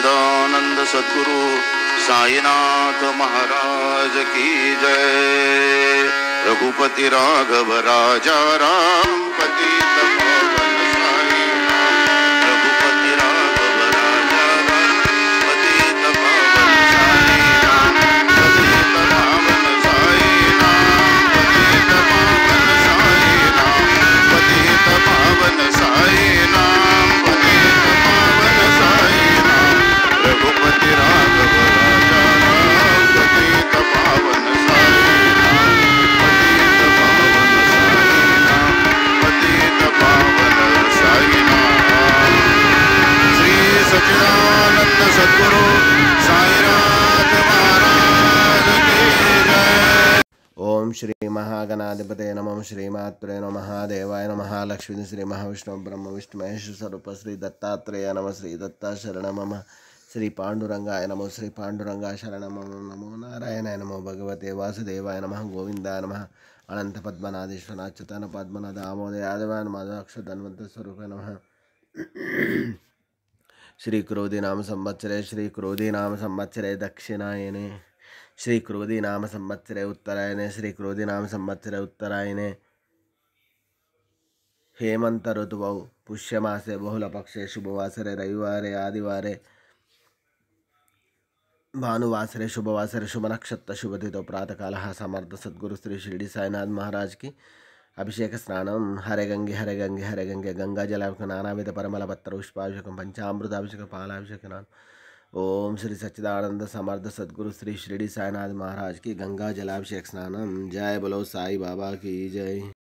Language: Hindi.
सच्चिदानंद सद्गुरु साईनाथ महाराज की जय। रघुपति राघव राजा राम पतित पावन साई राम। रघुपति राघव राजा राम पतित पावन साई राम। पतित पावन साई राम। पतित पावन साई राम। पतित पावन साई राम। पतित पावन साई राम। रघुपति राघव राजा राम पतित पावन साई राम। पतित पावन साई राम। पतित पावन साई राम। श्री सच्चिदानंद सद्गुरु साईनाथ महाराज की जय। ओम श्री महागणाधिपते नमः श्रीमात्रे नमः देवाय नमः लक्ष्मी श्री महाविष्णु ब्रह्म विष्णु महेश स्वरूप श्री दत्तात्रेय नमः श्री दत्ता शरण मम श्री पांडुरंगाय नमो श्री पांडुरंगाय शरण मम नमो नारायणाय नमो भगवते वासुदेवाय नमः गोविंदाय नमः अनंत पद्मनाधीश्वर अच्युतन पद्मनाथ दामोदर यादवाय नमः अक्षर धन्वंत स्वरूप नमः। श्री क्रोधी नाम संवत्सरे श्री क्रोधी नाम संवत्सरे दक्षिणायने श्री क्रोधी नाम संवत्सरे उत्तरायणे श्री क्रोधी नाम संवत्सरे उत्तरायणे हेमंत ऋतुवौ पुष्यमासे बहुलपक्षे शुभवासरे रविवारे आदिवारे भानुवासरे शुभवासरे शुभ नक्षत्र शुभतिथौ प्रातःकालः समर्थ सद्गुरु श्री शिरडी साईनाथ महाराज की अभिषेक स्नानं हरे गंगे हरे गंगे हरे गंगे गंगा जलाभिषेकं नानाविध परिमल पत्र पुष्पाभिषेकं पंचामृताभिषेकं पालाभिषेकं। ओम श्री सच्चिदानंद समर्थ सद्गुरु श्री शिरडी साईनाथ महाराज की गंगा जलाभिषेक स्नानं। जय बोलो साई बाबा की जय।